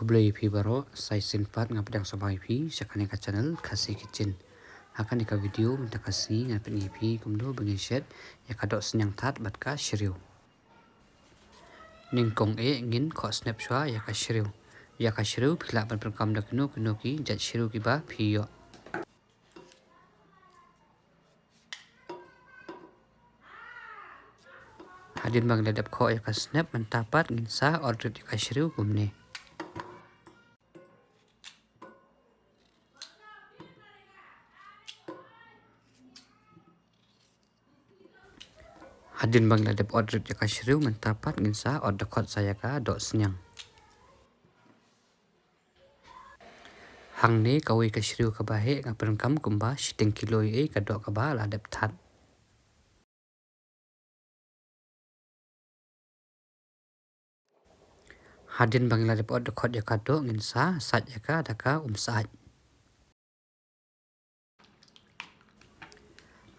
Kublai pi baro sai sinpat ngapedang sabai pi sakane ka channel khasi kitchen hakane ka video minta kasi ngapeni pi kumdo bengishet ya kadok senyang that bat ka shriu ning kong ngin kho snap shwa ya ka shriu phila ban kam dak no ki jat shriu ki ba phi yo hadin bang ladap kho ya ka snap man tapat ngin sa order ya ka shriu kumne hadin bang ladap order ya ka shriu man tapat ngin sa order khot saya ka dok senyang hang ne kawi ka shriu ka bahe ngapen kam kumba shiting kiloi ka dok ka ba ladap that hadin bang ladap order khot ya ka dok ngin sa sat ya ka daka sat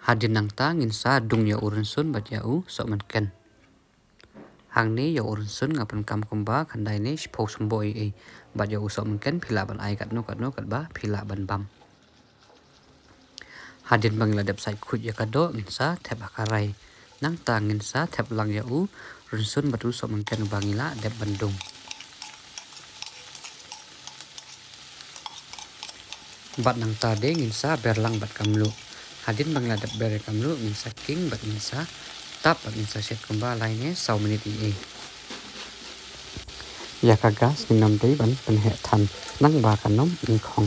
hadin nang ta ngin sa dung ya urun sun bat ya u so man ken hang ne ya urun sun ngapen kam kumba khandai ne shpo sumboi bat ya u so man ken phila ban ai kat no kat ba phila ban bam hadin bang ladap sai khut ya ka do ngin sa thep akarai nang ta ngin sa thep lang ya u run sun bat u so man ken bangila dep bandung bat nang ta de ngin sa berlang bat kamlu hadin bang ladap ber kamlu ngin sa king bat ngin sa tap bat ngin sa shet kumba laine sau minute ya ka gas ngin nam dei ban pen he than nang ba kanom in khong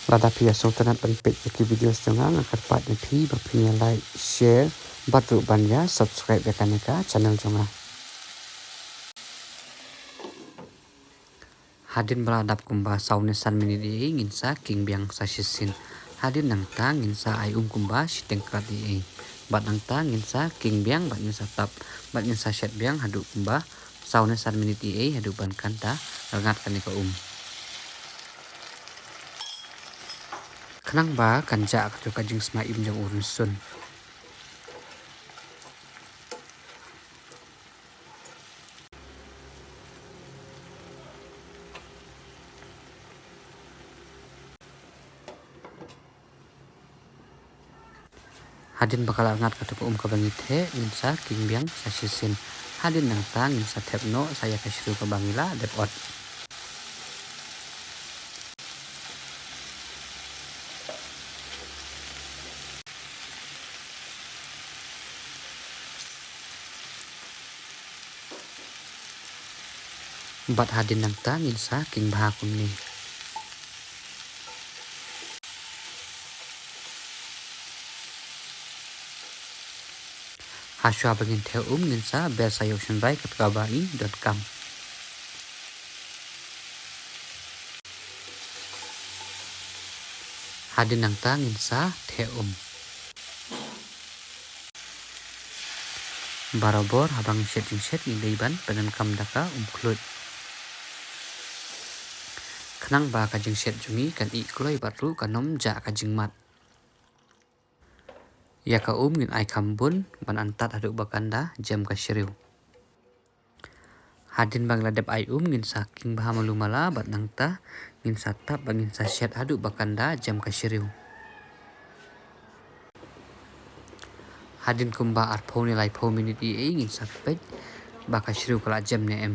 lada pia so tanat ban pet ki video jonga ngakat pat ne phi ba phi like share batu ban ya subscribe ya kaneka channel jonga hadin beradap kumba saune san minute ngin sa king biang sa shisin hadin nang ta ngin sa ai kumba shiteng krat bat nang ta ngin sa king biang bat ngin sa tap bat ngin sa shet biang hadu kumba saune san minute hadu ban kanta rangat kaneka kenang ba kanja ka kajing sma im jang urun sun hadin bakal ngat ka ka bangit he ngin sa king biang sa sisin hadin nang ta ngin sa thep no saya ka shru ka bangila dep ot bat hadin nang ta ngin sa king bha kumni haswa bangin theo ngin sa ber sayoshan bai kat ka bai.com hadin nang ta ngin sa theo barabor habang shet ni leiban penan kam daka klut khnang ba ka jing shet jungi kan I kloi batru kanom ja ka jing mat ya ka ngin ai khambun ban antat hadu bakanda jam ka shriu hadin bang ladap ai ngin sa king bah malumala bat nang ta ngin sa tap bangin sa shet hadu bakanda jam ka shriu hadin kumba arpho ni lai pho minute ngin sa pet ba ka shriu kala jam ne em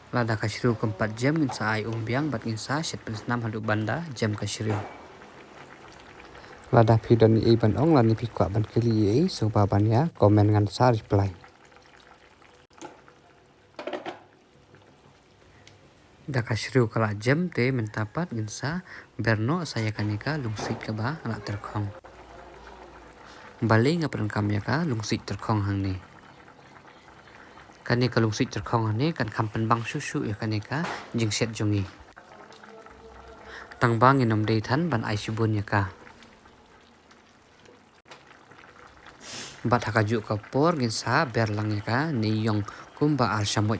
lada ka shriu kumpat jam ngin sa ai biang bat ngin sa shet nam hadu banda jam ka shriu lada phi dan ban ong lan phi kwa ban kili so ba ban ya comment ngan sa reply da ka shriu kala jam te mentapat ngin sa berno saya kanika lungsit ka ba ala terkhong bali ngapan kam ya ka lungsit terkhong hang ni kanika lungsit terkhong hang kan kampan bang susu ya kanika jing set jongi tang bang inom dei than ban ai subun ya ka bat hakaju kapor ngin sa berlang ya ka ni yong kumba al samot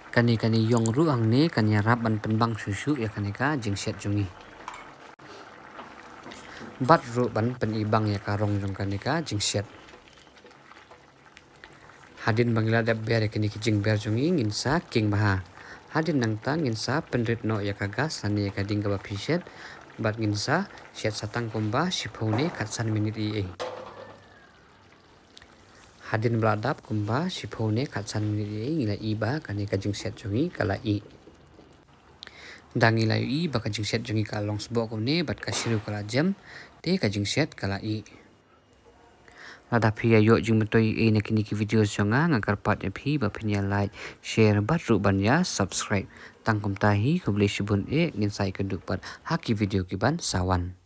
kani yong ru ang ne kanya rap ban penbang susu ya kanika jing set jungi bat ru ban pen ibang ya ka rong jong kanika jing set Hadin bangla da ber kini kijing ber jungi ngin sa king baha. Hadin nang ta ngin sa penrit no ya kagas lani ya kading ba pishet bat ngin sa shet satang kumba shipone katsan minit i. Hadin beladap kumba shipone katsan minit i ngila iba kani kajing shet jungi kala i. Dangi layu i ba kajing shet jungi kalong sbo kone bat kashiru kala jam te kajing shet kala i. Lada phi ayo jing metoi e na kini ki video songa ngagar pat ya phi ba phinya like share bat ru ban ya subscribe tangkum tahi kubli shibun e ngin sai keduk pat haki video ki ban sawan.